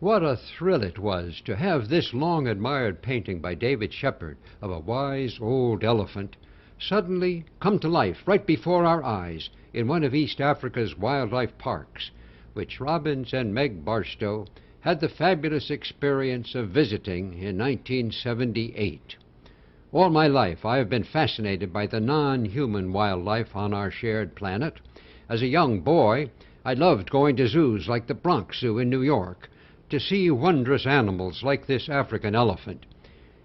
What a thrill it was to have this long-admired painting by David Shepard of a wise old elephant suddenly come to life right before our eyes in one of East Africa's wildlife parks, which Robbins and Meg Barstow had the fabulous experience of visiting in 1978. All my life I have been fascinated by the non-human wildlife on our shared planet. As a young boy, I loved going to zoos like the Bronx Zoo in New York to see wondrous animals like this African elephant.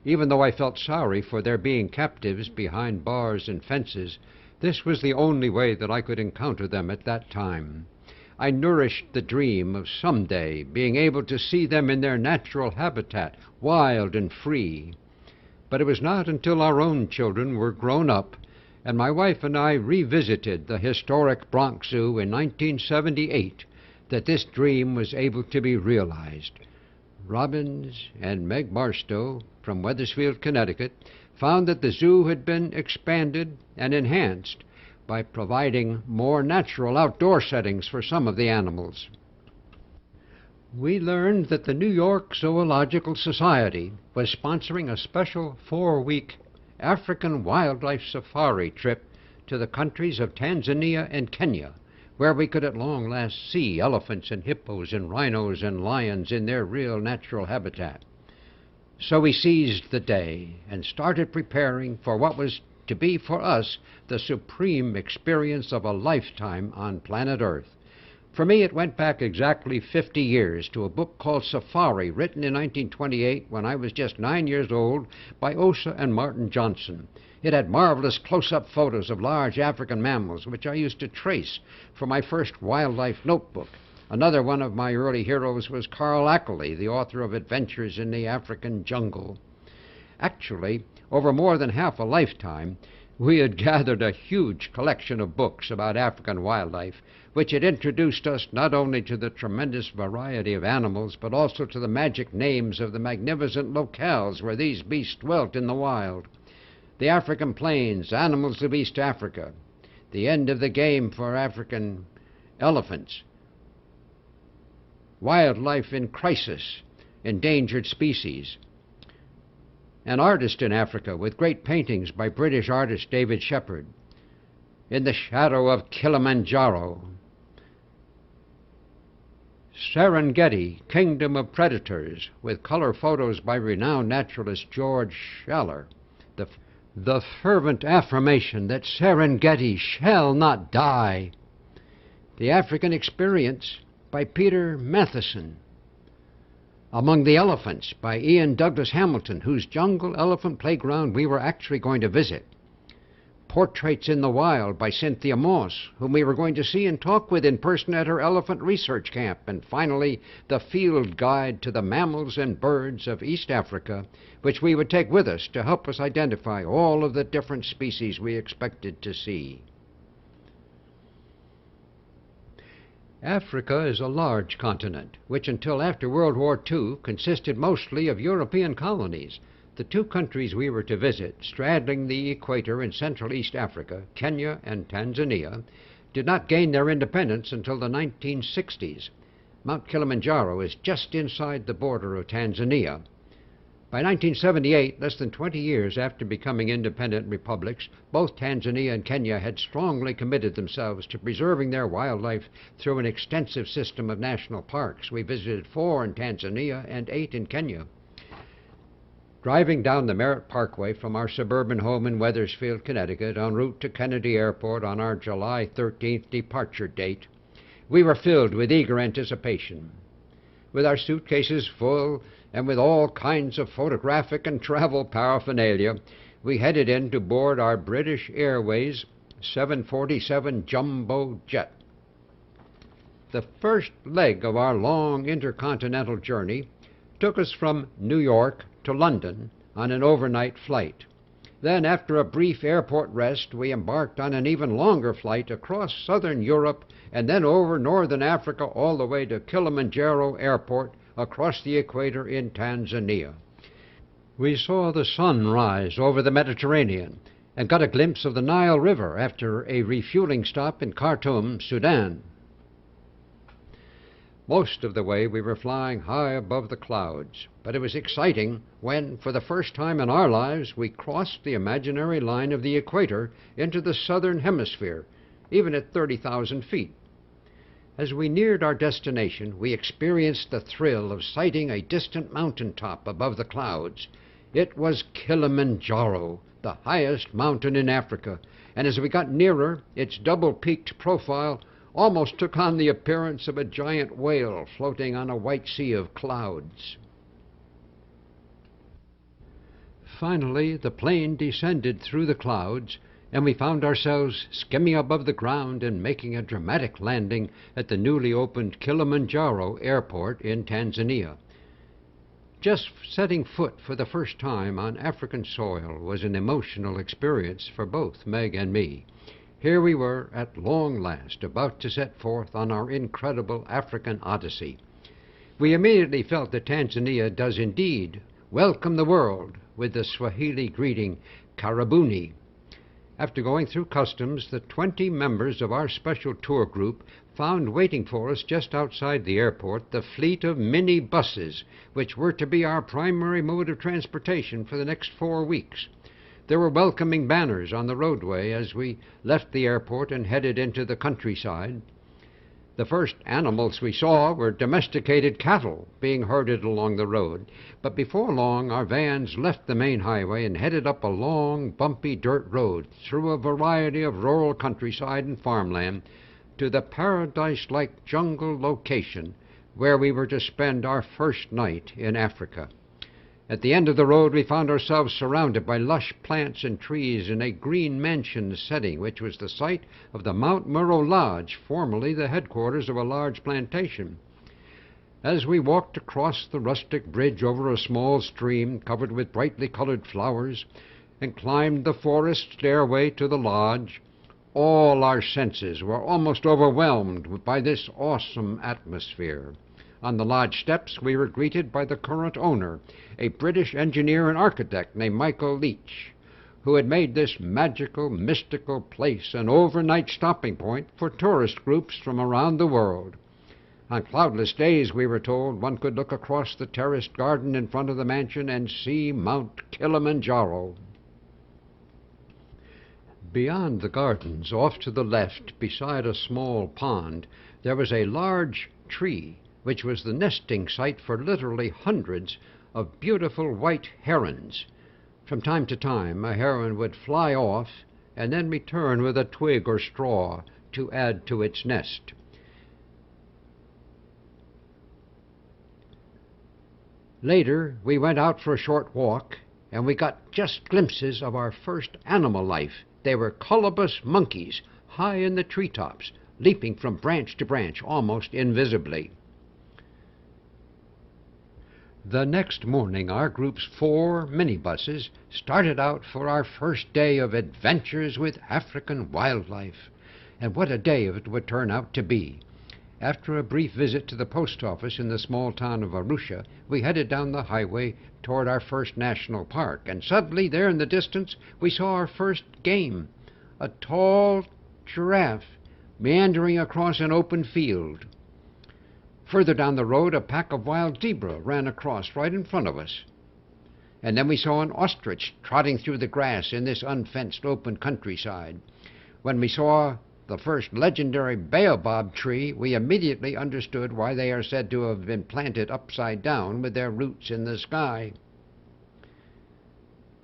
Even though I felt sorry for their being captives behind bars and fences, this was the only way that I could encounter them at that time. I nourished the dream of someday being able to see them in their natural habitat, wild and free. But it was not until our own children were grown up and my wife and I revisited the historic Bronx Zoo in 1978 that this dream was able to be realized. Robbins and Meg Barstow from Wethersfield, Connecticut, found that the zoo had been expanded and enhanced by providing more natural outdoor settings for some of the animals. We learned that the New York Zoological Society was sponsoring a special 4-week African wildlife safari trip to the countries of Tanzania and Kenya, where we could at long last see elephants and hippos and rhinos and lions in their real natural habitat. So we seized the day and started preparing for what was to be for us the supreme experience of a lifetime on planet Earth. For me, it went back exactly 50 years to a book called Safari, written in 1928 when I was just 9 years old by Osa and Martin Johnson. It had marvelous close-up photos of large African mammals, which I used to trace for my first wildlife notebook. Another one of my early heroes was Carl Ackley, the author of Adventures in the African Jungle. Actually, over more than half a lifetime, we had gathered a huge collection of books about African wildlife, which had introduced us not only to the tremendous variety of animals, but also to the magic names of the magnificent locales where these beasts dwelt in the wild. The African plains, animals of East Africa, the end of the game for African elephants, wildlife in crisis, endangered species, an artist in Africa with great paintings by British artist David Shepard, In the Shadow of Kilimanjaro, Serengeti, Kingdom of Predators, with color photos by renowned naturalist George Schaller, the fervent affirmation that Serengeti shall not die, The African Experience by Peter Matheson, Among the Elephants by Ian Douglas Hamilton, whose jungle elephant playground we were actually going to visit, Portraits in the Wild by Cynthia Moss, whom we were going to see and talk with in person at her elephant research camp, and finally, the Field Guide to the Mammals and Birds of East Africa, which we would take with us to help us identify all of the different species we expected to see. Africa is a large continent, which until after World War II consisted mostly of European colonies. The two countries we were to visit, straddling the equator in Central East Africa, Kenya and Tanzania, did not gain their independence until the 1960s. Mount Kilimanjaro is just inside the border of Tanzania. By 1978, less than 20 years after becoming independent republics, both Tanzania and Kenya had strongly committed themselves to preserving their wildlife through an extensive system of national parks. We visited 4 in Tanzania and 8 in Kenya. Driving down the Merritt Parkway from our suburban home in Wethersfield, Connecticut, en route to Kennedy Airport on our July 13th departure date, we were filled with eager anticipation. With our suitcases full and with all kinds of photographic and travel paraphernalia, we headed in to board our British Airways 747 jumbo jet. The first leg of our long intercontinental journey took us from New York to London on an overnight flight. Then, after a brief airport rest, we embarked on an even longer flight across southern Europe and then over northern Africa all the way to Kilimanjaro Airport across the equator in Tanzania. We saw the sun rise over the Mediterranean and got a glimpse of the Nile River after a refueling stop in Khartoum, Sudan. Most of the way we were flying high above the clouds, but it was exciting when, for the first time in our lives, we crossed the imaginary line of the equator into the southern hemisphere, even at 30,000 feet. As we neared our destination, we experienced the thrill of sighting a distant mountaintop above the clouds. It was Kilimanjaro, the highest mountain in Africa, and as we got nearer, its double-peaked profile almost took on the appearance of a giant whale floating on a white sea of clouds. Finally, the plane descended through the clouds, and we found ourselves skimming above the ground and making a dramatic landing at the newly opened Kilimanjaro Airport in Tanzania. Just setting foot for the first time on African soil was an emotional experience for both Meg and me. Here we were, at long last, about to set forth on our incredible African odyssey. We immediately felt that Tanzania does indeed welcome the world with the Swahili greeting, Karibuni. After going through customs, the 20 members of our special tour group found waiting for us just outside the airport the fleet of mini buses, which were to be our primary mode of transportation for the next 4 weeks. There were welcoming banners on the roadway as we left the airport and headed into the countryside. The first animals we saw were domesticated cattle being herded along the road, but before long our vans left the main highway and headed up a long, bumpy dirt road through a variety of rural countryside and farmland to the paradise-like jungle location where we were to spend our first night in Africa. At the end of the road, we found ourselves surrounded by lush plants and trees in a green mansion setting, which was the site of the Mount Murrow Lodge, formerly the headquarters of a large plantation. As we walked across the rustic bridge over a small stream covered with brightly colored flowers and climbed the forest stairway to the lodge, all our senses were almost overwhelmed by this awesome atmosphere. On the lodge steps, we were greeted by the current owner, a British engineer and architect named Michael Leach, who had made this magical, mystical place an overnight stopping point for tourist groups from around the world. On cloudless days, we were told, one could look across the terraced garden in front of the mansion and see Mount Kilimanjaro. Beyond the gardens, off to the left, beside a small pond, there was a large tree, which was the nesting site for literally hundreds of beautiful white herons. From time to time, a heron would fly off and then return with a twig or straw to add to its nest. Later, we went out for a short walk, and we got just glimpses of our first animal life. They were colobus monkeys, high in the treetops, leaping from branch to branch almost invisibly. The next morning, our group's 4 minibuses started out for our first day of adventures with African wildlife. And what a day it would turn out to be. After a brief visit to the post office in the small town of Arusha, we headed down the highway toward our first national park, and suddenly, there in the distance, we saw our first game, a tall giraffe meandering across an open field. Further down the road, a pack of wild zebra ran across right in front of us. And then we saw an ostrich trotting through the grass in this unfenced open countryside. When we saw the first legendary baobab tree, we immediately understood why they are said to have been planted upside down with their roots in the sky.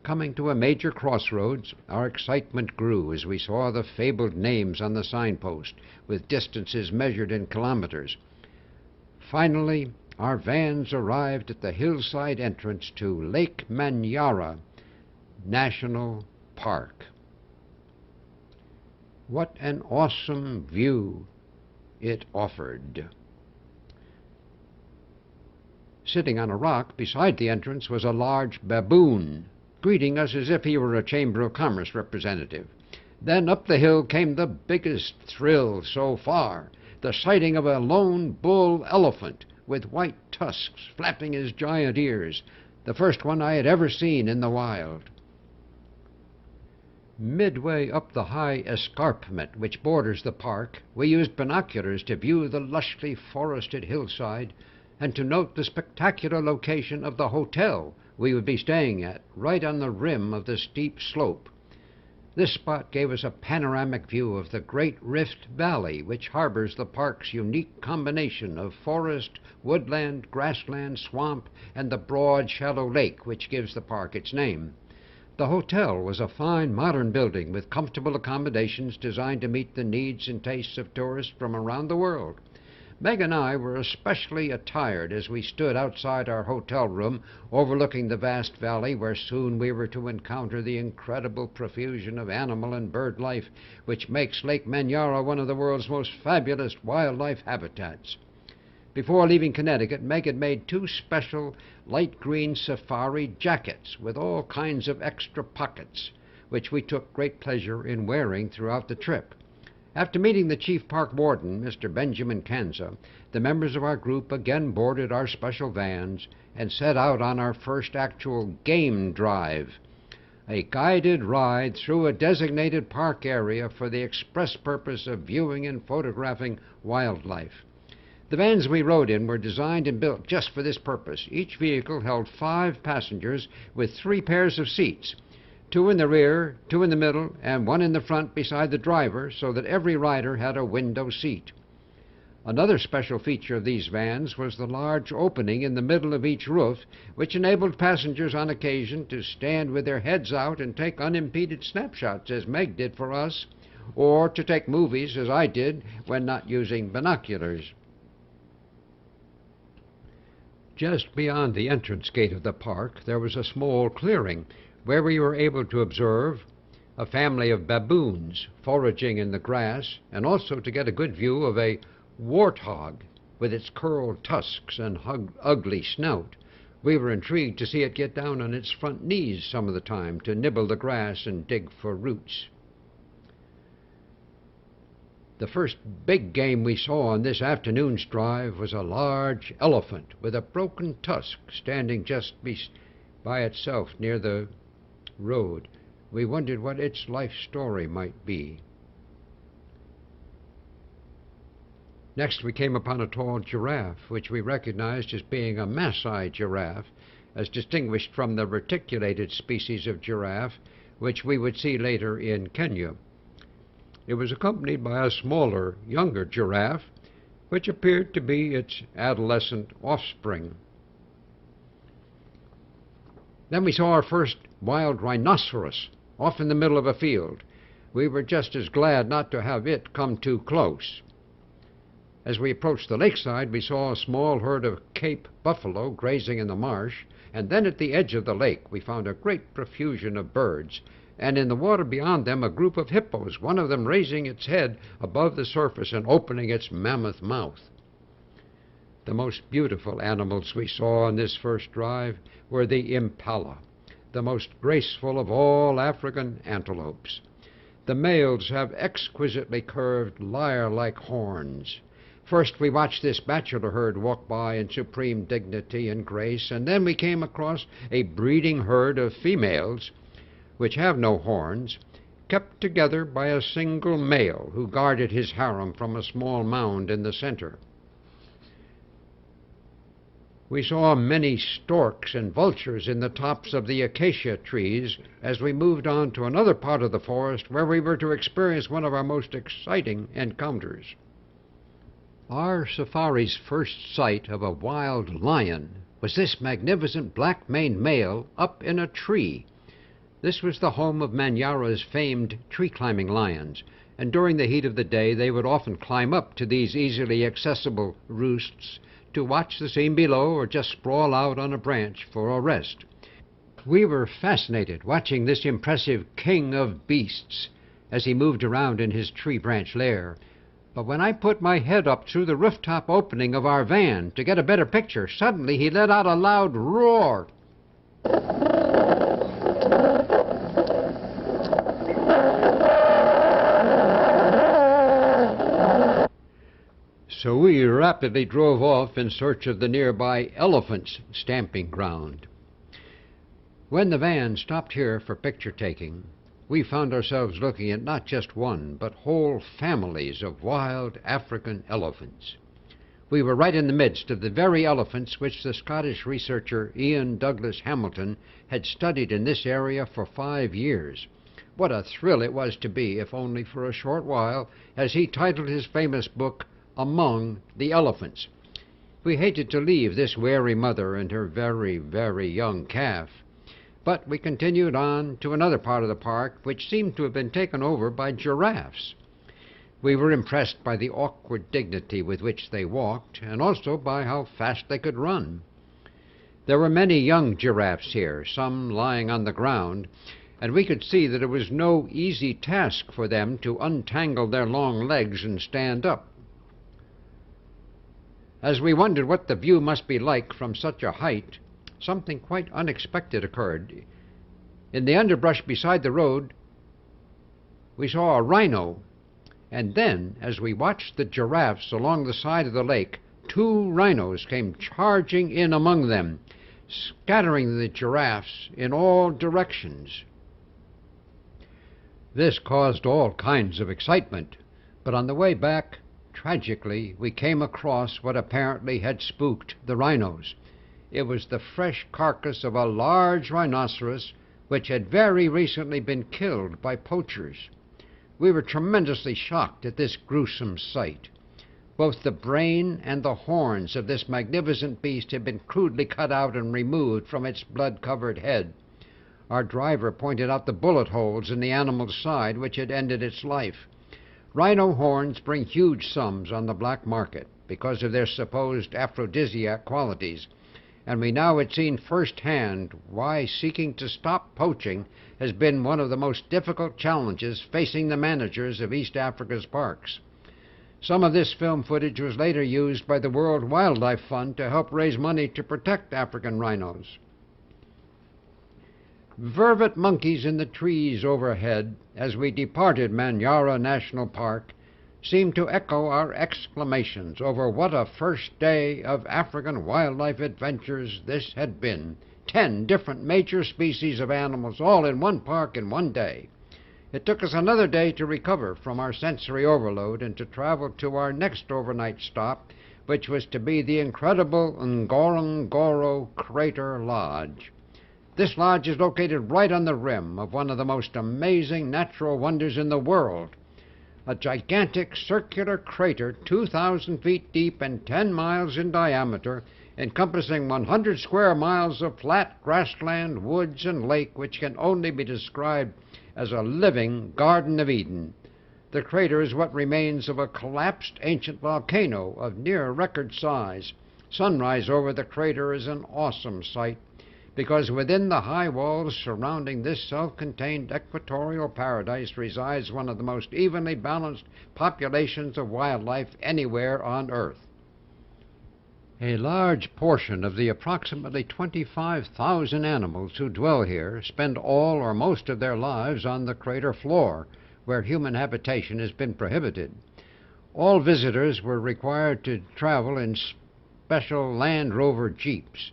Coming to a major crossroads, our excitement grew as we saw the fabled names on the signpost, with distances measured in kilometers. Finally, our vans arrived at the hillside entrance to Lake Manyara National Park. What an awesome view it offered. Sitting on a rock beside the entrance was a large baboon, greeting us as if he were a Chamber of Commerce representative. Then up the hill came the biggest thrill so far, the sighting of a lone bull elephant with white tusks flapping his giant ears, the first one I had ever seen in the wild. Midway up the high escarpment which borders the park, we used binoculars to view the lushly forested hillside and to note the spectacular location of the hotel we would be staying at, right on the rim of the steep slope. This spot gave us a panoramic view of the great Rift Valley, which harbors the park's unique combination of forest, woodland, grassland, swamp, and the broad, shallow lake which gives the park its name. The hotel was a fine modern building with comfortable accommodations designed to meet the needs and tastes of tourists from around the world. Meg and I were especially attired as we stood outside our hotel room overlooking the vast valley where soon we were to encounter the incredible profusion of animal and bird life which makes Lake Manyara one of the world's most fabulous wildlife habitats. Before leaving Connecticut, Meg had made 2 special light green safari jackets with all kinds of extra pockets, which we took great pleasure in wearing throughout the trip. After meeting the chief park warden, Mr. Benjamin Kanza, the members of our group again boarded our special vans and set out on our first actual game drive, a guided ride through a designated park area for the express purpose of viewing and photographing wildlife. The vans we rode in were designed and built just for this purpose. Each vehicle held 5 passengers with 3 pairs of seats, 2 in the rear, 2 in the middle, and 1 in the front beside the driver, so that every rider had a window seat. Another special feature of these vans was the large opening in the middle of each roof, which enabled passengers on occasion to stand with their heads out and take unimpeded snapshots, as Meg did for us, or to take movies, as I did, when not using binoculars. Just beyond the entrance gate of the park, there was a small clearing where we were able to observe a family of baboons foraging in the grass, and also to get a good view of a warthog with its curled tusks and ugly snout. We were intrigued to see it get down on its front knees some of the time to nibble the grass and dig for roots. The first big game we saw on this afternoon's drive was a large elephant with a broken tusk standing just by itself near the road. We wondered what its life story might be. Next we came upon a tall giraffe, which we recognized as being a Maasai giraffe, as distinguished from the reticulated species of giraffe, which we would see later in Kenya. It was accompanied by a smaller, younger giraffe, which appeared to be its adolescent offspring. Then we saw our first wild rhinoceros off in the middle of a field. We were just as glad not to have it come too close. As we approached the lakeside, we saw a small herd of Cape buffalo grazing in the marsh, and then at the edge of the lake we found a great profusion of birds, and in the water beyond them a group of hippos, one of them raising its head above the surface and opening its mammoth mouth. The most beautiful animals we saw on this first drive were the impala, the most graceful of all African antelopes. The males have exquisitely curved lyre-like horns. First we watched this bachelor herd walk by in supreme dignity and grace, and then we came across a breeding herd of females, which have no horns, kept together by a single male who guarded his harem from a small mound in the center. We saw many storks and vultures in the tops of the acacia trees as we moved on to another part of the forest where we were to experience one of our most exciting encounters. Our safari's first sight of a wild lion was this magnificent black-maned male up in a tree. This was the home of Manyara's famed tree-climbing lions, and during the heat of the day they would often climb up to these easily accessible roosts to watch the scene below or just sprawl out on a branch for a rest. We were fascinated watching this impressive king of beasts as he moved around in his tree branch lair. But when I put my head up through the rooftop opening of our van to get a better picture, suddenly he let out a loud roar. So we rapidly drove off in search of the nearby elephant's stamping ground. When the van stopped here for picture taking, we found ourselves looking at not just one, but whole families of wild African elephants. We were right in the midst of the very elephants which the Scottish researcher Ian Douglas Hamilton had studied in this area for 5 years. What a thrill it was to be, if only for a short while, as he titled his famous book, Among the Elephants. We hated to leave this wary mother and her very, very young calf. But we continued on to another part of the park, which seemed to have been taken over by giraffes. We were impressed by the awkward dignity with which they walked, and also by how fast they could run. There were many young giraffes here, some lying on the ground, and we could see that it was no easy task for them to untangle their long legs and stand up. As we wondered what the view must be like from such a height, something quite unexpected occurred. In the underbrush beside the road, we saw a rhino, and then, as we watched the giraffes along the side of the lake, 2 rhinos came charging in among them, scattering the giraffes in all directions. This caused all kinds of excitement, but on the way back, tragically, we came across what apparently had spooked the rhinos. It was the fresh carcass of a large rhinoceros which had very recently been killed by poachers. We were tremendously shocked at this gruesome sight. Both the brain and the horns of this magnificent beast had been crudely cut out and removed from its blood-covered head. Our driver pointed out the bullet holes in the animal's side which had ended its life. Rhino horns bring huge sums on the black market because of their supposed aphrodisiac qualities, and we now had seen firsthand why seeking to stop poaching has been one of the most difficult challenges facing the managers of East Africa's parks. Some of this film footage was later used by the World Wildlife Fund to help raise money to protect African rhinos. Vervet monkeys in the trees overhead, as we departed Manyara National Park, seemed to echo our exclamations over what a first day of African wildlife adventures this had been. 10 different major species of animals, all in one park in one day. It took us another day to recover from our sensory overload and to travel to our next overnight stop, which was to be the incredible Ngorongoro Crater Lodge. This lodge is located right on the rim of one of the most amazing natural wonders in the world, a gigantic circular crater 2,000 feet deep and 10 miles in diameter, encompassing 100 square miles of flat grassland, woods, and lake, which can only be described as a living Garden of Eden. The crater is what remains of a collapsed ancient volcano of near record size. Sunrise over the crater is an awesome sight, because within the high walls surrounding this self-contained equatorial paradise resides one of the most evenly balanced populations of wildlife anywhere on Earth. A large portion of the approximately 25,000 animals who dwell here spend all or most of their lives on the crater floor, where human habitation has been prohibited. All visitors were required to travel in special Land Rover jeeps,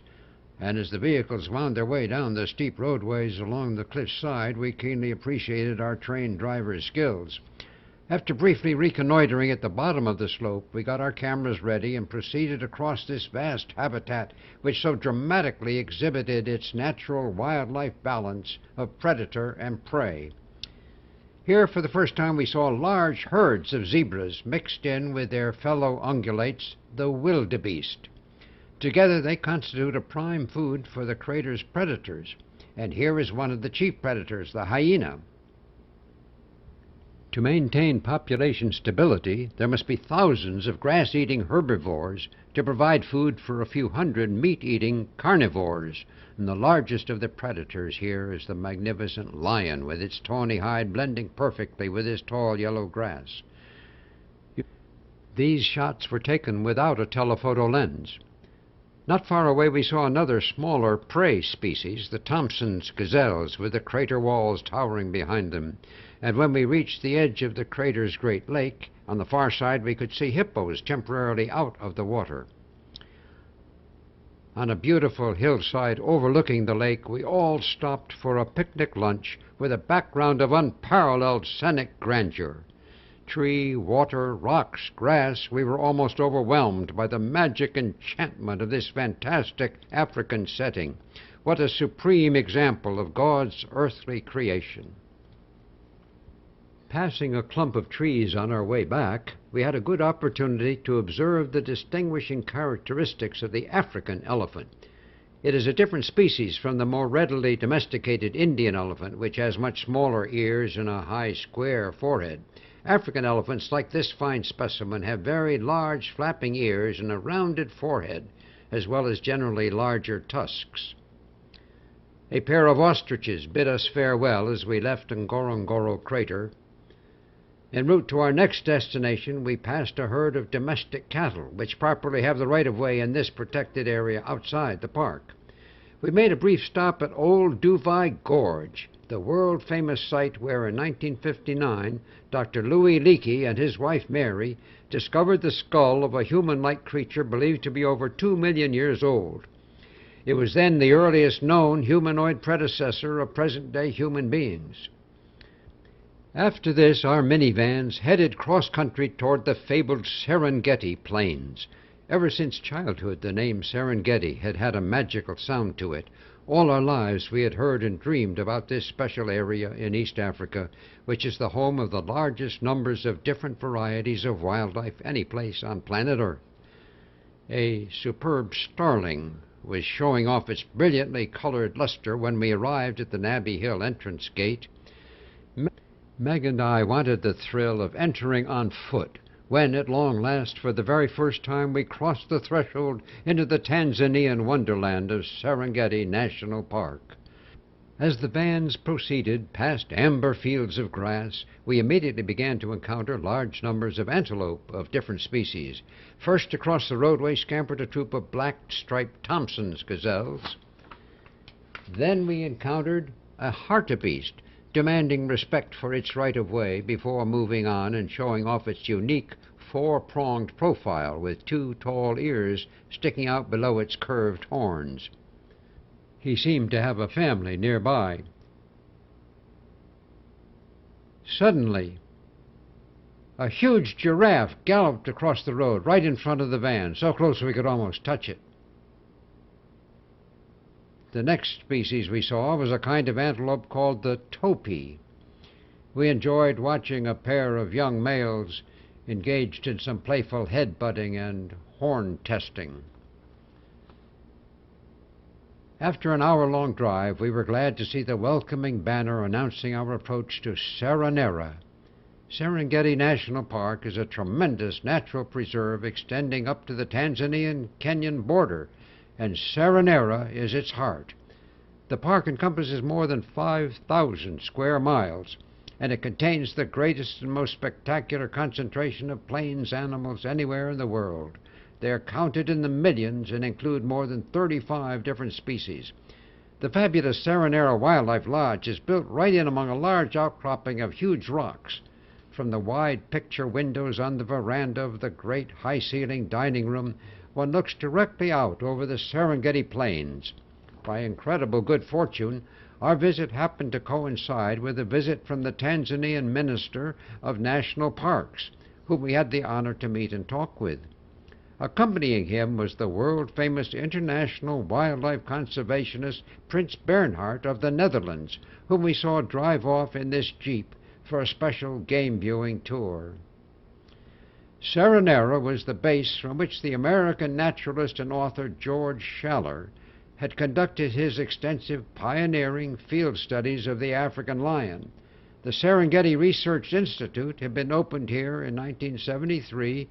and as the vehicles wound their way down the steep roadways along the cliffside, we keenly appreciated our trained driver's skills. After briefly reconnoitering at the bottom of the slope, we got our cameras ready and proceeded across this vast habitat which so dramatically exhibited its natural wildlife balance of predator and prey. Here, for the first time, we saw large herds of zebras mixed in with their fellow ungulates, the wildebeest. Together they constitute a prime food for the crater's predators, and here is one of the chief predators, the hyena. To maintain population stability, there must be thousands of grass-eating herbivores to provide food for a few hundred meat-eating carnivores, and the largest of the predators here is the magnificent lion, with its tawny hide blending perfectly with his tall yellow grass. These shots were taken without a telephoto lens. Not far away we saw another smaller prey species, the Thompson's gazelles, with the crater walls towering behind them. And when we reached the edge of the crater's great lake, on the far side we could see hippos temporarily out of the water. On a beautiful hillside overlooking the lake, we all stopped for a picnic lunch with a background of unparalleled scenic grandeur. Tree, water, rocks, grass, we were almost overwhelmed by the magic enchantment of this fantastic African setting. What a supreme example of God's earthly creation. Passing a clump of trees on our way back, we had a good opportunity to observe the distinguishing characteristics of the African elephant. It is a different species from the more readily domesticated Indian elephant, which has much smaller ears and a high square forehead. African elephants, like this fine specimen, have very large flapping ears and a rounded forehead, as well as generally larger tusks. A pair of ostriches bid us farewell as we left Ngorongoro Crater. En route to our next destination, we passed a herd of domestic cattle, which properly have the right-of-way in this protected area outside the park. We made a brief stop at Old Duvai Gorge, the world-famous site where in 1959 Dr. Louis Leakey and his wife Mary discovered the skull of a human-like creature believed to be over 2 million years old. It was then the earliest known humanoid predecessor of present-day human beings. After this, our minivans headed cross-country toward the fabled Serengeti Plains. Ever since childhood, the name Serengeti had had a magical sound to it. All our lives we had heard and dreamed about this special area in East Africa, which is the home of the largest numbers of different varieties of wildlife any place on planet Earth. A superb starling was showing off its brilliantly colored luster when we arrived at the Nabby Hill entrance gate. Meg and I wanted the thrill of entering on foot when, at long last, for the very first time, we crossed the threshold into the Tanzanian wonderland of Serengeti National Park. As the vans proceeded past amber fields of grass, we immediately began to encounter large numbers of antelope of different species. First across the roadway scampered a troop of black-striped Thompson's gazelles. Then we encountered a hartebeest, demanding respect for its right-of-way before moving on and showing off its unique four-pronged profile with 2 tall ears sticking out below its curved horns. He seemed to have a family nearby. Suddenly, a huge giraffe galloped across the road right in front of the van, so close we could almost touch it. The next species we saw was a kind of antelope called the topee. We enjoyed watching a pair of young males engaged in some playful head-butting and horn testing. After an hour-long drive, we were glad to see the welcoming banner announcing our approach to Serenera. Serengeti National Park is a tremendous natural preserve extending up to the Tanzanian-Kenyan border, and Serenera is its heart. The park encompasses more than 5,000 square miles, and it contains the greatest and most spectacular concentration of plains animals anywhere in the world. They are counted in the millions and include more than 35 different species. The fabulous Serenera Wildlife Lodge is built right in among a large outcropping of huge rocks. From the wide picture windows on the veranda of the great high-ceiling dining room, one looks directly out over the Serengeti Plains. By incredible good fortune, our visit happened to coincide with a visit from the Tanzanian Minister of National Parks, whom we had the honor to meet and talk with. Accompanying him was the world-famous international wildlife conservationist Prince Bernhard of the Netherlands, whom we saw drive off in this jeep for a special game viewing tour. Serenera was the base from which the American naturalist and author George Schaller had conducted his extensive pioneering field studies of the African lion. The Serengeti Research Institute had been opened here in 1973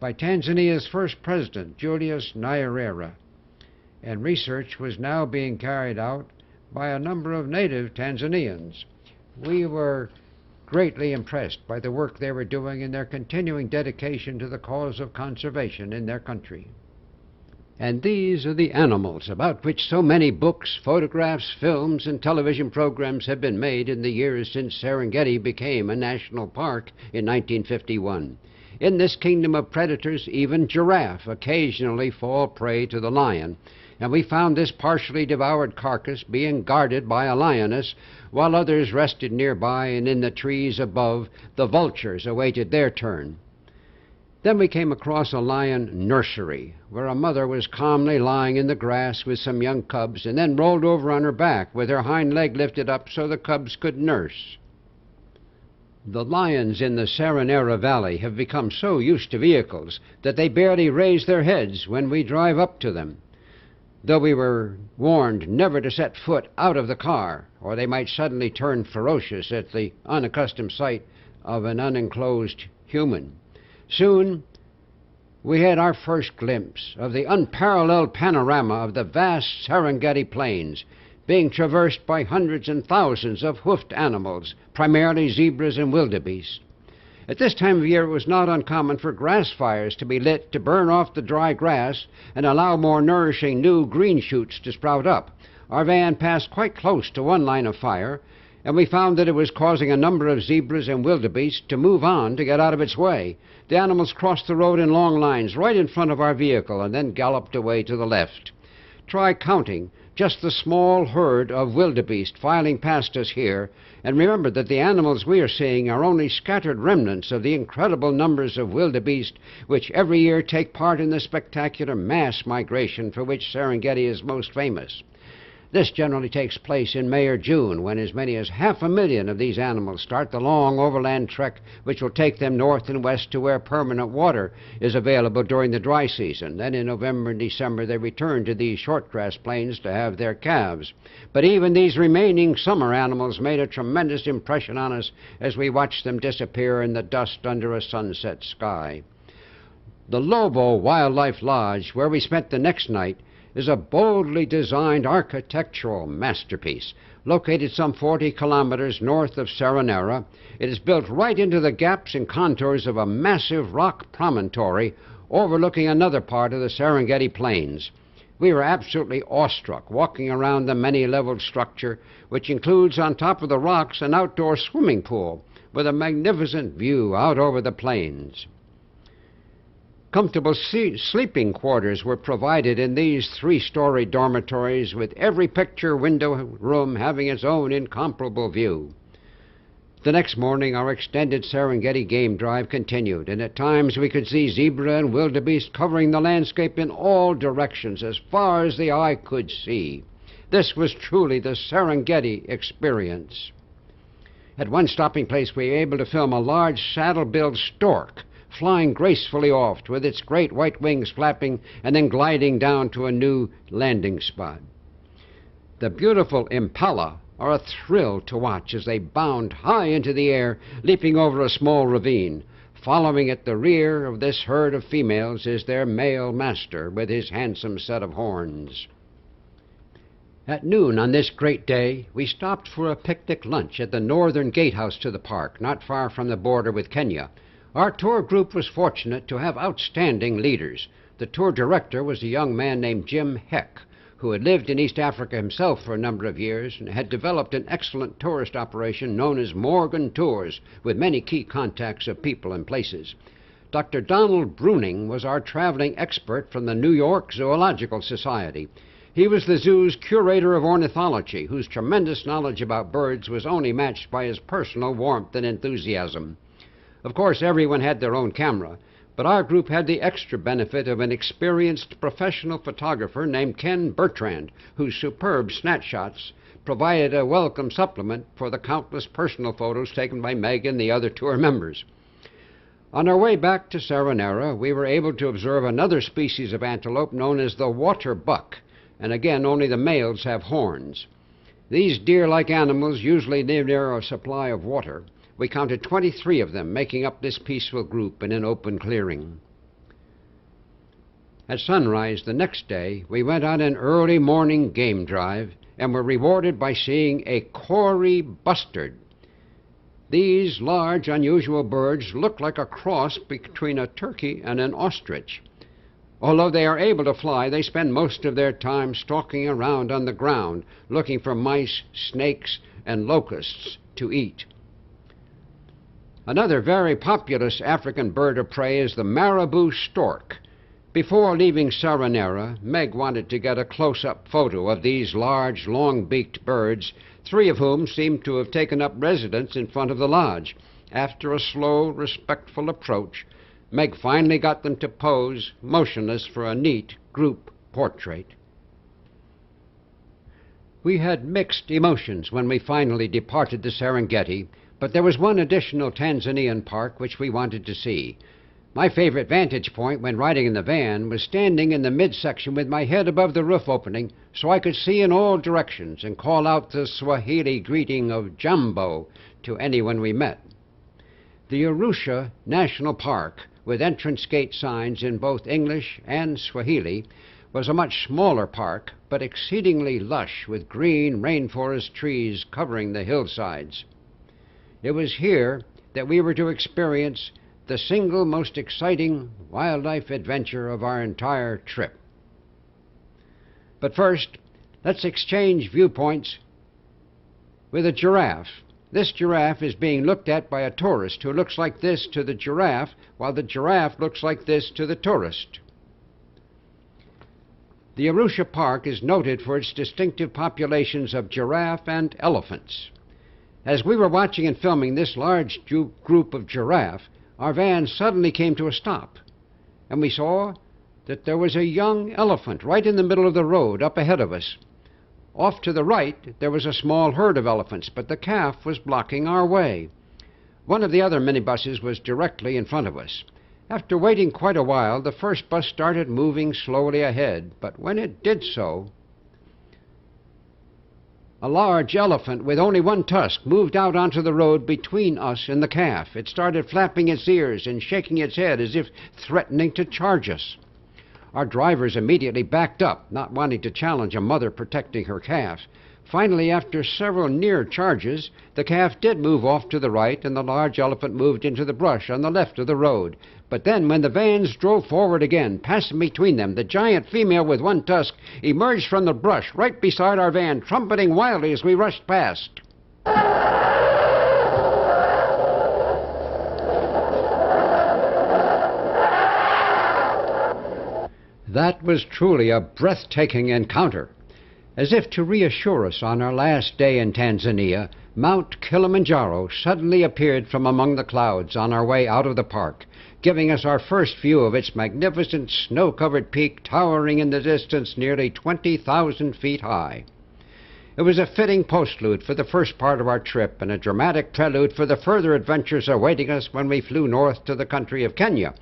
by Tanzania's first president, Julius Nyerere, and research was now being carried out by a number of native Tanzanians. We were greatly impressed by the work they were doing and their continuing dedication to the cause of conservation in their country. And these are the animals about which so many books, photographs, films, and television programs have been made in the years since Serengeti became a national park in 1951. In this kingdom of predators, even giraffe occasionally fall prey to the lion. and we found this partially devoured carcass being guarded by a lioness, while others rested nearby, and in the trees above the vultures awaited their turn. Then we came across a lion nursery, where a mother was calmly lying in the grass with some young cubs, and then rolled over on her back with her hind leg lifted up so the cubs could nurse. The lions in the Serenera Valley have become so used to vehicles that they barely raise their heads when we drive up to them, though we were warned never to set foot out of the car, or they might suddenly turn ferocious at the unaccustomed sight of an unenclosed human. Soon we had our first glimpse of the unparalleled panorama of the vast Serengeti plains, being traversed by hundreds and thousands of hoofed animals, primarily zebras and wildebeest. At this time of year it was not uncommon for grass fires to be lit to burn off the dry grass and allow more nourishing new green shoots to sprout up. Our van passed quite close to one line of fire, and we found that it was causing a number of zebras and wildebeest to move on to get out of its way. The animals crossed the road in long lines right in front of our vehicle and then galloped away to the left. Try counting just the small herd of wildebeest filing past us here, and remember that the animals we are seeing are only scattered remnants of the incredible numbers of wildebeest which every year take part in the spectacular mass migration for which Serengeti is most famous. This generally takes place in May or June, when as many as 500,000 of these animals start the long overland trek which will take them north and west to where permanent water is available during the dry season. Then in November and December they return to these shortgrass plains to have their calves. But even these remaining summer animals made a tremendous impression on us as we watched them disappear in the dust under a sunset sky. The Lobo Wildlife Lodge, where we spent the next night, is a boldly designed architectural masterpiece. Located some 40 kilometers north of Serenera, it is built right into the gaps and contours of a massive rock promontory overlooking another part of the Serengeti Plains. We were absolutely awestruck walking around the many-leveled structure, which includes on top of the rocks an outdoor swimming pool with a magnificent view out over the plains. Comfortable sleeping quarters were provided in these three-story dormitories, with every picture window room having its own incomparable view. The next morning our extended Serengeti game drive continued, and at times we could see zebra and wildebeest covering the landscape in all directions as far as the eye could see. This was truly the Serengeti experience. At one stopping place we were able to film a large saddle-billed stork flying gracefully off with its great white wings flapping and then gliding down to a new landing spot. The beautiful impala are a thrill to watch as they bound high into the air, leaping over a small ravine. Following at the rear of this herd of females is their male master with his handsome set of horns. At noon on this great day, we stopped for a picnic lunch at the northern gatehouse to the park, not far from the border with Kenya. Our tour group was fortunate to have outstanding leaders. The tour director was a young man named Jim Heck, who had lived in East Africa himself for a number of years and had developed an excellent tourist operation known as Morgan Tours, with many key contacts of people and places. Dr. Donald Bruning was our traveling expert from the New York Zoological Society. He was the zoo's curator of ornithology, whose tremendous knowledge about birds was only matched by his personal warmth and enthusiasm. Of course, everyone had their own camera, but our group had the extra benefit of an experienced professional photographer named Ken Bertrand, whose superb snapshots provided a welcome supplement for the countless personal photos taken by Meg and the other tour members. On our way back to Serenera, we were able to observe another species of antelope known as the water buck, and again only the males have horns. These deer-like animals usually live near a supply of water. We counted 23 of them making up this peaceful group in an open clearing. At sunrise the next day, we went on an early morning game drive and were rewarded by seeing a Kori bustard. These large, unusual birds look like a cross between a turkey and an ostrich. Although they are able to fly, they spend most of their time stalking around on the ground, looking for mice, snakes, and locusts to eat. Another very populous African bird of prey is the marabou stork. Before leaving Saranera, Meg wanted to get a close-up photo of these large, long-beaked birds, 3 of whom seemed to have taken up residence in front of the lodge. After a slow, respectful approach, Meg finally got them to pose, motionless, for a neat group portrait. We had mixed emotions when we finally departed the Serengeti, but there was one additional Tanzanian park which we wanted to see. My favorite vantage point when riding in the van was standing in the midsection with my head above the roof opening so I could see in all directions and call out the Swahili greeting of Jambo to anyone we met. The Arusha National Park, with entrance gate signs in both English and Swahili, was a much smaller park, but exceedingly lush with green rainforest trees covering the hillsides. It was here that we were to experience the single most exciting wildlife adventure of our entire trip. But first, let's exchange viewpoints with a giraffe. This giraffe is being looked at by a tourist who looks like this to the giraffe, while the giraffe looks like this to the tourist. The Arusha Park is noted for its distinctive populations of giraffe and elephants. As we were watching and filming this large group of giraffe, our van suddenly came to a stop, and we saw that there was a young elephant right in the middle of the road up ahead of us. Off to the right, there was a small herd of elephants, but the calf was blocking our way. One of the other minibuses was directly in front of us. After waiting quite a while, the first bus started moving slowly ahead, but when it did so, a large elephant with only one tusk moved out onto the road between us and the calf. It started flapping its ears and shaking its head as if threatening to charge us. Our drivers immediately backed up, not wanting to challenge a mother protecting her calf. Finally, after several near charges, the calf did move off to the right, and the large elephant moved into the brush on the left of the road. But then, when the vans drove forward again, passing between them, the giant female with one tusk emerged from the brush right beside our van, trumpeting wildly as we rushed past. That was truly a breathtaking encounter. As if to reassure us on our last day in Tanzania, Mount Kilimanjaro suddenly appeared from among the clouds on our way out of the park, giving us our first view of its magnificent snow-covered peak towering in the distance nearly 20,000 feet high. It was a fitting postlude for the first part of our trip and a dramatic prelude for the further adventures awaiting us when we flew north to the country of Kenya.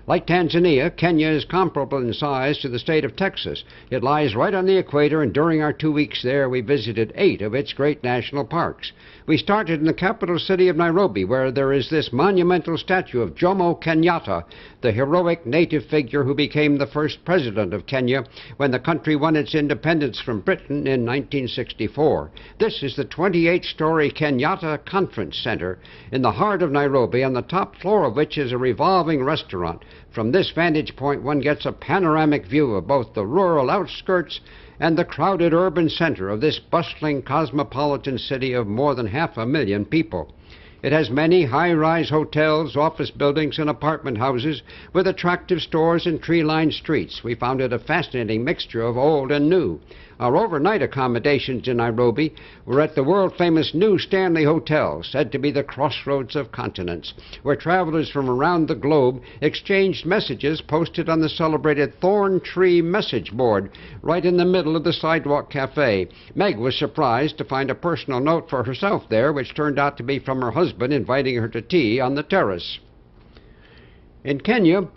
Like Tanzania, Kenya is comparable in size to the state of Texas. It lies right on the equator, and during our 2 weeks there, we visited 8 of its great national parks. We started in the capital city of Nairobi, where there is this monumental statue of Jomo Kenyatta, the heroic native figure who became the first president of Kenya when the country won its independence from Britain in 1964. This is the 28-story Kenyatta Conference Center in the heart of Nairobi, on the top floor of which is a revolving restaurant. From this vantage point, one gets a panoramic view of both the rural outskirts and the crowded urban center of this bustling cosmopolitan city of more than 500,000 people. It has many high-rise hotels, office buildings, and apartment houses with attractive stores and tree-lined streets. We found it a fascinating mixture of old and new. Our overnight accommodations in Nairobi were at the world-famous New Stanley Hotel, said to be the crossroads of continents, where travelers from around the globe exchanged messages posted on the celebrated Thorn Tree message board right in the middle of the sidewalk cafe. Meg was surprised to find a personal note for herself there, which turned out to be from her husband inviting her to tea on the terrace. In Kenya,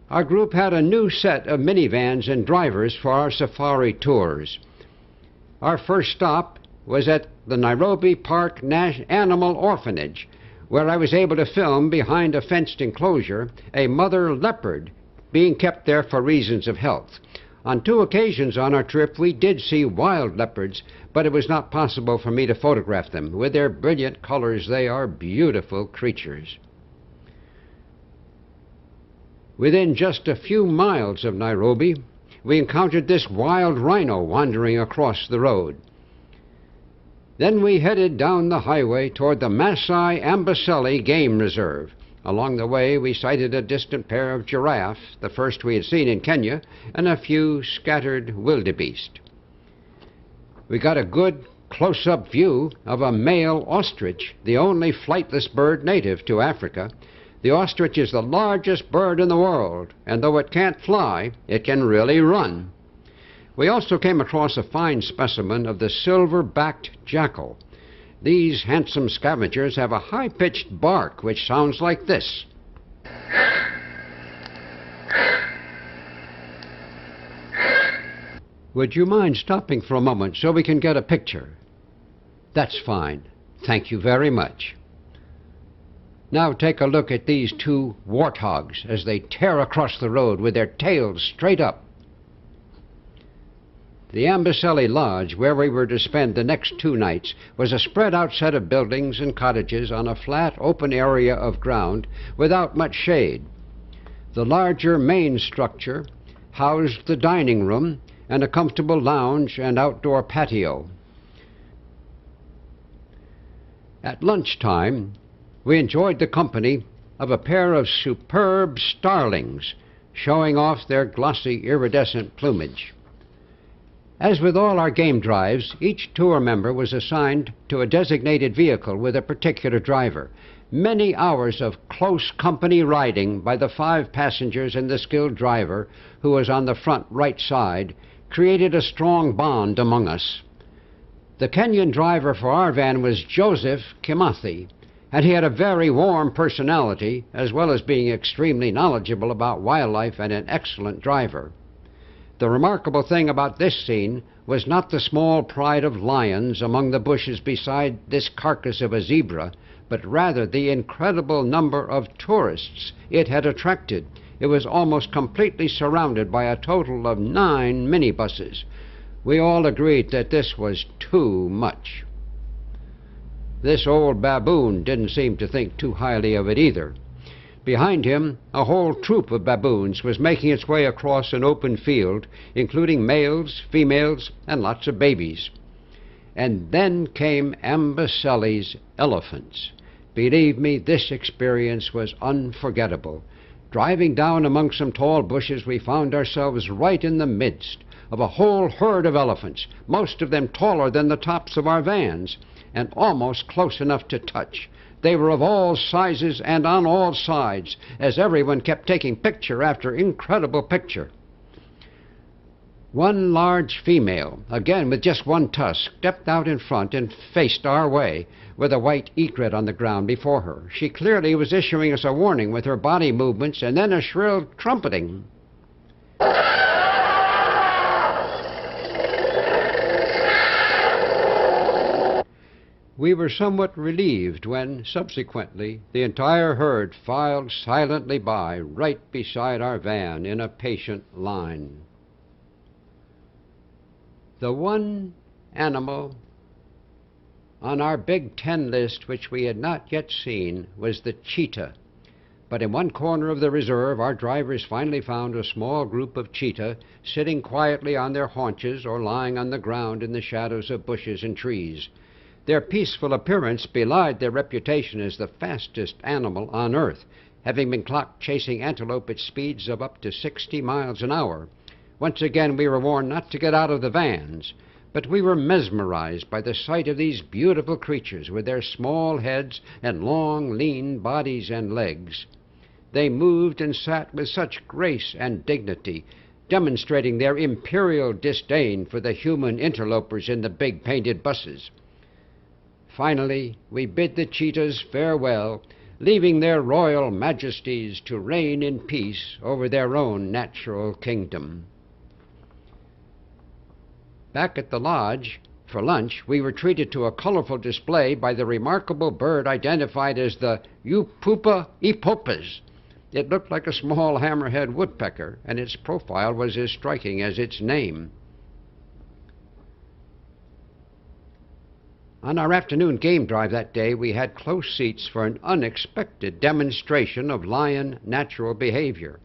our group had a new set of minivans and drivers for our safari tours. Our first stop was at the Nairobi Park Animal Orphanage, where I was able to film behind a fenced enclosure a mother leopard being kept there for reasons of health. On 2 occasions on our trip, we did see wild leopards, but it was not possible for me to photograph them. With their brilliant colors, they are beautiful creatures. Within just a few miles of Nairobi, we encountered this wild rhino wandering across the road. Then we headed down the highway toward the Masai Amboseli Game Reserve. Along the way, we sighted a distant pair of giraffe, the first we had seen in Kenya, and a few scattered wildebeest. We got a good close-up view of a male ostrich, the only flightless bird native to Africa. The ostrich is the largest bird in the world, and though it can't fly, it can really run. We also came across a fine specimen of the silver-backed jackal. These handsome scavengers have a high-pitched bark which sounds like this. Would you mind stopping for a moment so we can get a picture? That's fine. Thank you very much. Now take a look at these two warthogs as they tear across the road with their tails straight up. The Amboseli Lodge, where we were to spend the next 2 nights, was a spread-out set of buildings and cottages on a flat, open area of ground without much shade. The larger main structure housed the dining room and a comfortable lounge and outdoor patio. At lunchtime, we enjoyed the company of a pair of superb starlings showing off their glossy iridescent plumage. As with all our game drives, each tour member was assigned to a designated vehicle with a particular driver. Many hours of close company riding by the 5 passengers and the skilled driver, who was on the front right side, created a strong bond among us. The Kenyan driver for our van was Joseph Kimathi, and he had a very warm personality, as well as being extremely knowledgeable about wildlife and an excellent driver. The remarkable thing about this scene was not the small pride of lions among the bushes beside this carcass of a zebra, but rather the incredible number of tourists it had attracted. It was almost completely surrounded by a total of 9 minibuses. We all agreed that this was too much. This old baboon didn't seem to think too highly of it either. Behind him, a whole troop of baboons was making its way across an open field, including males, females, and lots of babies. And then came Amboseli's elephants. Believe me, this experience was unforgettable. Driving down among some tall bushes, we found ourselves right in the midst of a whole herd of elephants, most of them taller than the tops of our vans, and almost close enough to touch. They were of all sizes and on all sides, as everyone kept taking picture after incredible picture. One large female, again with just one tusk, stepped out in front and faced our way with a white egret on the ground before her. She clearly was issuing us a warning with her body movements and then a shrill trumpeting. We were somewhat relieved when, subsequently, the entire herd filed silently by right beside our van in a patient line. The one animal on our Big 10 list which we had not yet seen was the cheetah. But in one corner of the reserve, our drivers finally found a small group of cheetah sitting quietly on their haunches or lying on the ground in the shadows of bushes and trees. Their peaceful appearance belied their reputation as the fastest animal on Earth, having been clocked chasing antelope at speeds of up to 60 miles an hour. Once again we were warned not to get out of the vans, but we were mesmerized by the sight of these beautiful creatures with their small heads and long, lean bodies and legs. They moved and sat with such grace and dignity, demonstrating their imperial disdain for the human interlopers in the big painted buses. Finally, we bid the cheetahs farewell, leaving their royal majesties to reign in peace over their own natural kingdom. Back at the lodge, for lunch, we were treated to a colorful display by the remarkable bird identified as the Upupa epopas. It looked like a small hammerhead woodpecker, and its profile was as striking as its name. On our afternoon game drive that day, we had close seats for an unexpected demonstration of lion natural behavior.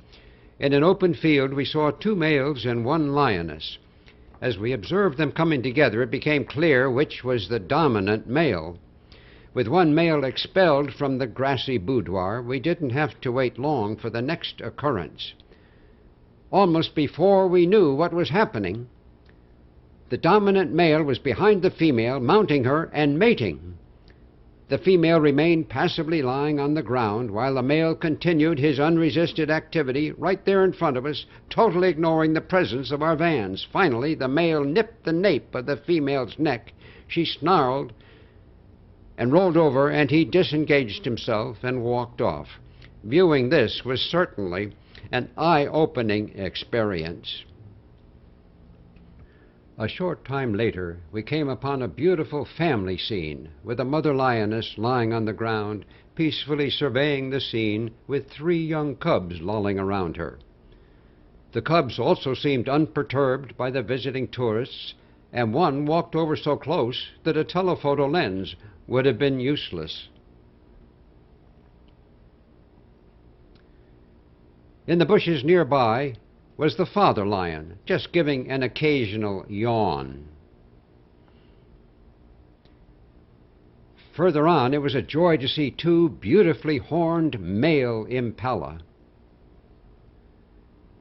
In an open field, we saw 2 males and 1 lioness. As we observed them coming together, it became clear which was the dominant male. With one male expelled from the grassy boudoir, we didn't have to wait long for the next occurrence. Almost before we knew what was happening, the dominant male was behind the female, mounting her and mating. The female remained passively lying on the ground while the male continued his unresisted activity right there in front of us, totally ignoring the presence of our vans. Finally, the male nipped the nape of the female's neck. She snarled and rolled over, and he disengaged himself and walked off. Viewing this was certainly an eye-opening experience. A short time later, we came upon a beautiful family scene with a mother lioness lying on the ground, peacefully surveying the scene with 3 young cubs lolling around her. The cubs also seemed unperturbed by the visiting tourists, and one walked over so close that a telephoto lens would have been useless. In the bushes nearby was the father lion, just giving an occasional yawn. Further on, it was a joy to see 2 beautifully horned male impala.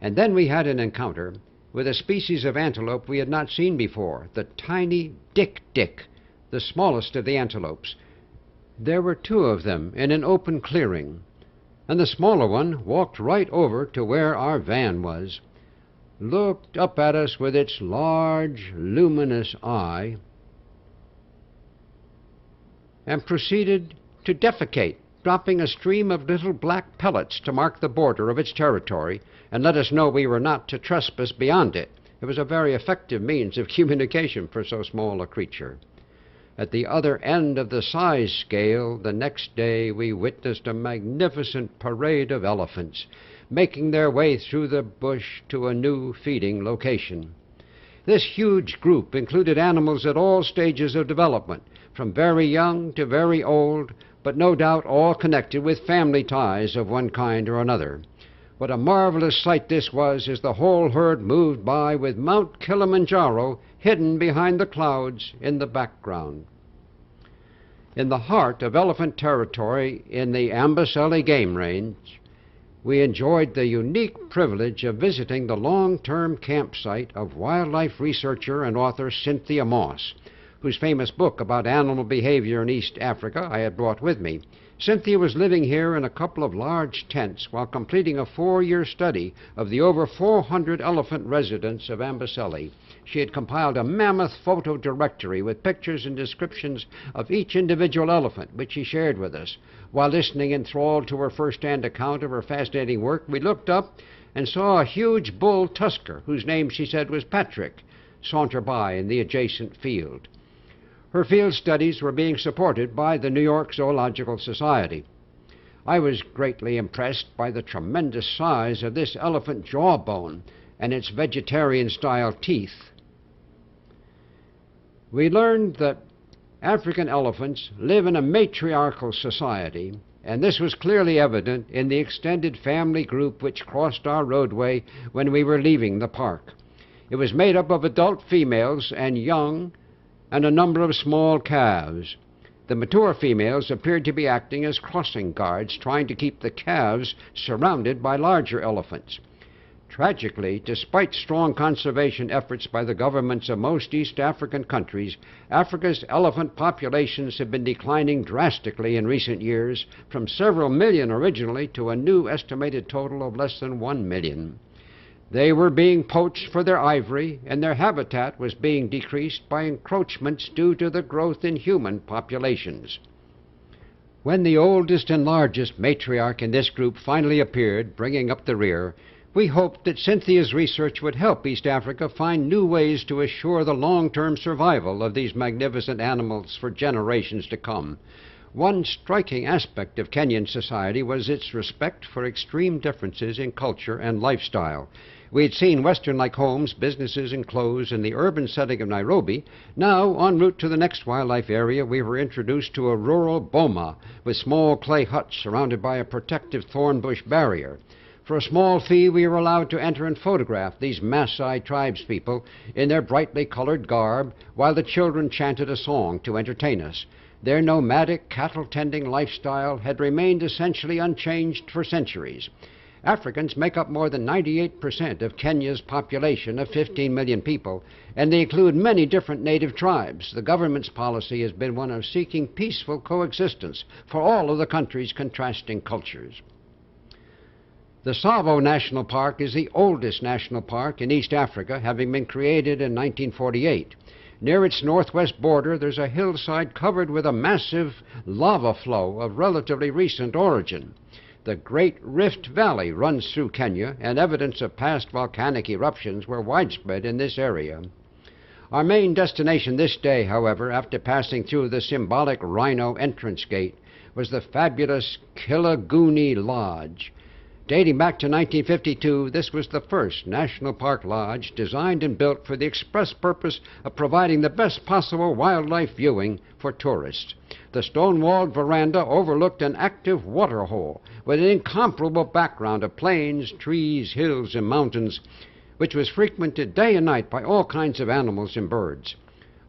And then we had an encounter with a species of antelope we had not seen before, the tiny dik-dik, the smallest of the antelopes. There were 2 of them in an open clearing, and the smaller one walked right over to where our van was, looked up at us with its large, luminous eye, and proceeded to defecate, dropping a stream of little black pellets to mark the border of its territory and let us know we were not to trespass beyond it. It was a very effective means of communication for so small a creature. At the other end of the size scale, the next day we witnessed a magnificent parade of elephants making their way through the bush to a new feeding location. This huge group included animals at all stages of development, from very young to very old, but no doubt all connected with family ties of one kind or another. What a marvelous sight this was as the whole herd moved by with Mount Kilimanjaro hidden behind the clouds in the background. In the heart of elephant territory in the Amboseli game range, we enjoyed the unique privilege of visiting the long-term campsite of wildlife researcher and author Cynthia Moss, whose famous book about animal behavior in East Africa I had brought with me. Cynthia was living here in a couple of large tents while completing a 4-year study of the over 400 elephant residents of Amboseli. She had compiled a mammoth photo directory with pictures and descriptions of each individual elephant, which she shared with us. While listening enthralled to her first-hand account of her fascinating work, we looked up and saw a huge bull tusker, whose name she said was Patrick, saunter by in the adjacent field. Her field studies were being supported by the New York Zoological Society. I was greatly impressed by the tremendous size of this elephant jawbone and its vegetarian-style teeth. We learned that African elephants live in a matriarchal society, and this was clearly evident in the extended family group which crossed our roadway when we were leaving the park. It was made up of adult females and young, and a number of small calves. The mature females appeared to be acting as crossing guards, trying to keep the calves surrounded by larger elephants. Tragically, despite strong conservation efforts by the governments of most East African countries, Africa's elephant populations have been declining drastically in recent years, from several million originally to a new estimated total of less than 1 million. They were being poached for their ivory, and their habitat was being decreased by encroachments due to the growth in human populations. When the oldest and largest matriarch in this group finally appeared, bringing up the rear, we hoped that Cynthia's research would help East Africa find new ways to assure the long-term survival of these magnificent animals for generations to come. One striking aspect of Kenyan society was its respect for extreme differences in culture and lifestyle. We had seen Western-like homes, businesses, and clothes in the urban setting of Nairobi. Now, en route to the next wildlife area, we were introduced to a rural boma with small clay huts surrounded by a protective thorn bush barrier. For a small fee, we were allowed to enter and photograph these Maasai tribespeople in their brightly colored garb while the children chanted a song to entertain us. Their nomadic cattle-tending lifestyle had remained essentially unchanged for centuries. Africans make up more than 98% of Kenya's population of 15 million people, and they include many different native tribes. The government's policy has been one of seeking peaceful coexistence for all of the country's contrasting cultures. The Tsavo National Park is the oldest national park in East Africa, having been created in 1948. Near its northwest border, there's a hillside covered with a massive lava flow of relatively recent origin. The Great Rift Valley runs through Kenya, and evidence of past volcanic eruptions were widespread in this area. Our main destination this day, however, after passing through the symbolic Rhino entrance gate, was the fabulous Kilaguni Lodge. Dating back to 1952, this was the first national park lodge designed and built for the express purpose of providing the best possible wildlife viewing for tourists. The stone-walled veranda overlooked an active waterhole with an incomparable background of plains, trees, hills, and mountains, which was frequented day and night by all kinds of animals and birds.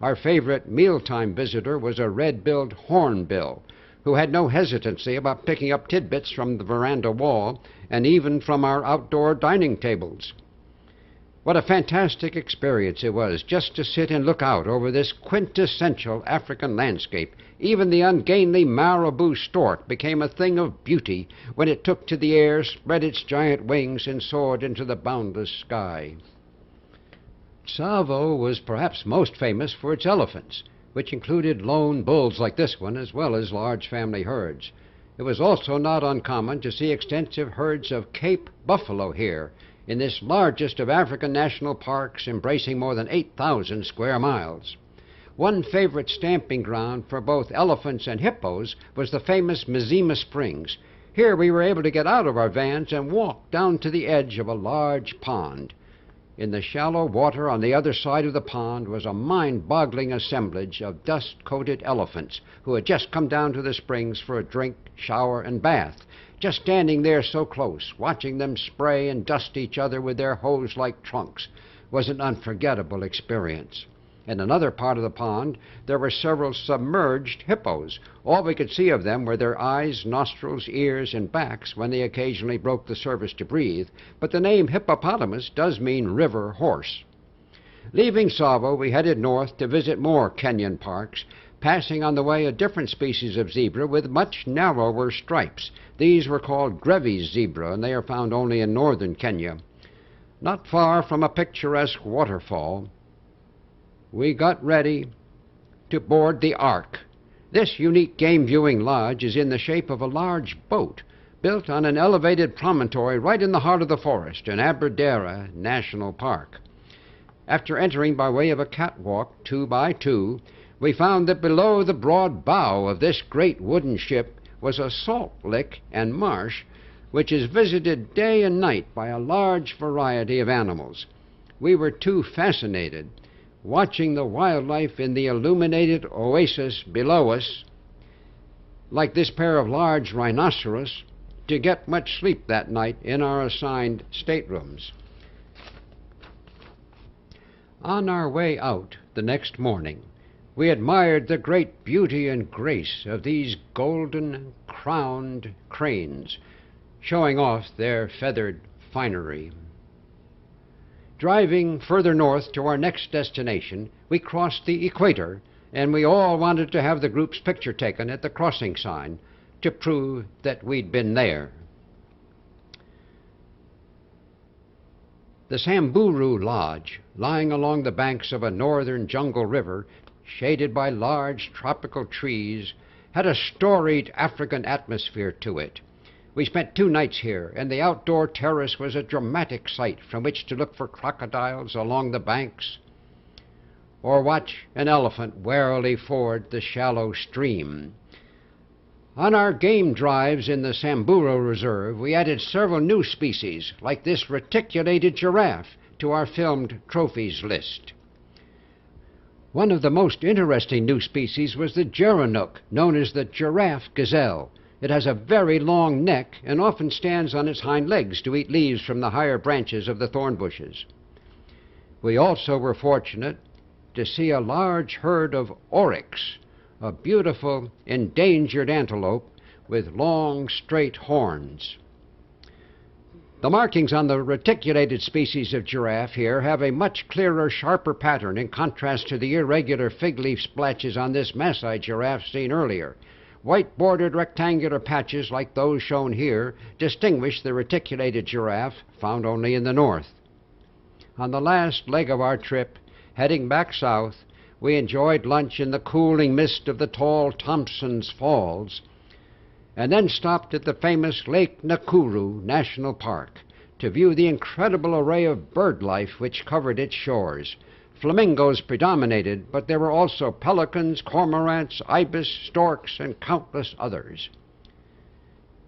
Our favorite mealtime visitor was a red-billed hornbill, who had no hesitancy about picking up tidbits from the veranda wall and even from our outdoor dining tables. What a fantastic experience it was just to sit and look out over this quintessential African landscape. Even the ungainly marabou stork became a thing of beauty when it took to the air, spread its giant wings, and soared into the boundless sky. Tsavo was perhaps most famous for its elephants, which included lone bulls like this one, as well as large family herds. It was also not uncommon to see extensive herds of Cape buffalo here, in this largest of African national parks, embracing more than 8,000 square miles. One favorite stamping ground for both elephants and hippos was the famous Mzima Springs. Here we were able to get out of our vans and walk down to the edge of a large pond. In the shallow water on the other side of the pond was a mind-boggling assemblage of dust-coated elephants who had just come down to the springs for a drink, shower, and bath. Just standing there so close, watching them spray and dust each other with their hose-like trunks, was an unforgettable experience. In another part of the pond, there were several submerged hippos. All we could see of them were their eyes, nostrils, ears, and backs when they occasionally broke the surface to breathe, but the name hippopotamus does mean river horse. Leaving Tsavo, we headed north to visit more Kenyan parks, passing on the way a different species of zebra with much narrower stripes. These were called Grevy's zebra, and they are found only in northern Kenya. Not far from a picturesque waterfall, we got ready to board the Ark. This unique game viewing lodge is in the shape of a large boat built on an elevated promontory right in the heart of the forest in Aberdare National Park. After entering by way of a catwalk 2 by 2, we found that below the broad bow of this great wooden ship was a salt lick and marsh which is visited day and night by a large variety of animals. We were too fascinated watching the wildlife in the illuminated oasis below us, like this pair of large rhinoceros, to get much sleep that night in our assigned staterooms. On our way out the next morning, we admired the great beauty and grace of these golden crowned cranes, showing off their feathered finery. Driving further north to our next destination, we crossed the equator, and we all wanted to have the group's picture taken at the crossing sign to prove that we'd been there. The Samburu Lodge, lying along the banks of a northern jungle river, shaded by large tropical trees, had a storied African atmosphere to it. We spent 2 nights here, and the outdoor terrace was a dramatic sight from which to look for crocodiles along the banks or watch an elephant warily ford the shallow stream. On our game drives in the Samburu Reserve, we added several new species, like this reticulated giraffe, to our filmed trophies list. One of the most interesting new species was the geronuk, known as the giraffe gazelle. It has a very long neck and often stands on its hind legs to eat leaves from the higher branches of the thorn bushes. We also were fortunate to see a large herd of oryx, a beautiful endangered antelope with long, straight horns. The markings on the reticulated species of giraffe here have a much clearer, sharper pattern in contrast to the irregular fig leaf splotches on this Maasai giraffe seen earlier. White-bordered rectangular patches like those shown here distinguish the reticulated giraffe found only in the north. On the last leg of our trip, heading back south, we enjoyed lunch in the cooling mist of the tall Thompson's Falls, and then stopped at the famous Lake Nakuru National Park to view the incredible array of bird life which covered its shores. Flamingos predominated, but there were also pelicans, cormorants, ibis, storks, and countless others.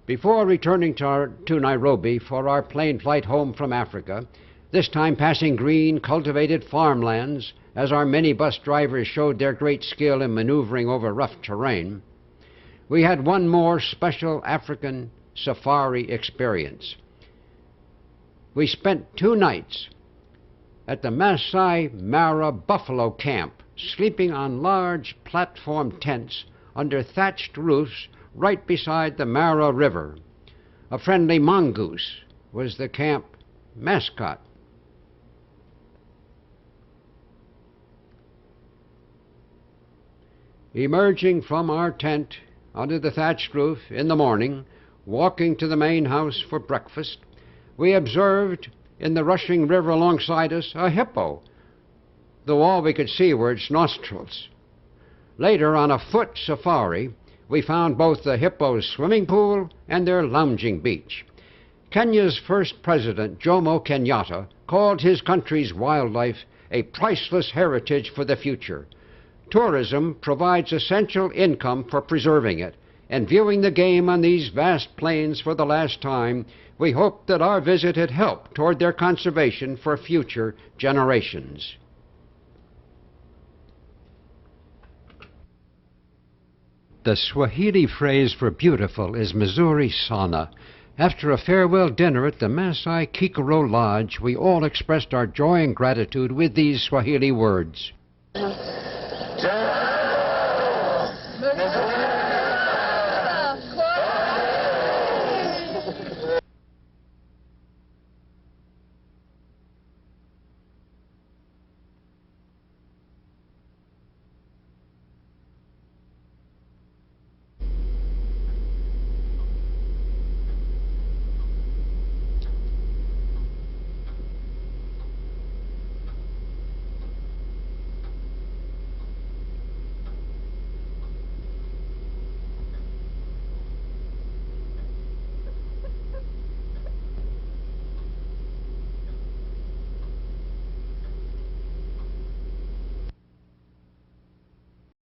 Before returning to Nairobi for our plane flight home from Africa, this time passing green, cultivated farmlands, as our minibus drivers showed their great skill in maneuvering over rough terrain, we had one more special African safari experience. We spent 2 nights at the Masai Mara Buffalo Camp, sleeping on large platform tents under thatched roofs right beside the Mara River. A friendly mongoose was the camp mascot. Emerging from our tent under the thatched roof in the morning, walking to the main house for breakfast, we observed in the rushing river alongside us a hippo, though all we could see were its nostrils. Later, on a foot safari, we found both the hippo's swimming pool and their lounging beach. Kenya's first president, Jomo Kenyatta, called his country's wildlife a priceless heritage for the future. Tourism provides essential income for preserving it, and viewing the game on these vast plains for the last time, we hope that our visit had helped toward their conservation for future generations. The Swahili phrase for beautiful is mzuri sana. After a farewell dinner at the Masai Kikoro Lodge, we all expressed our joy and gratitude with these Swahili words.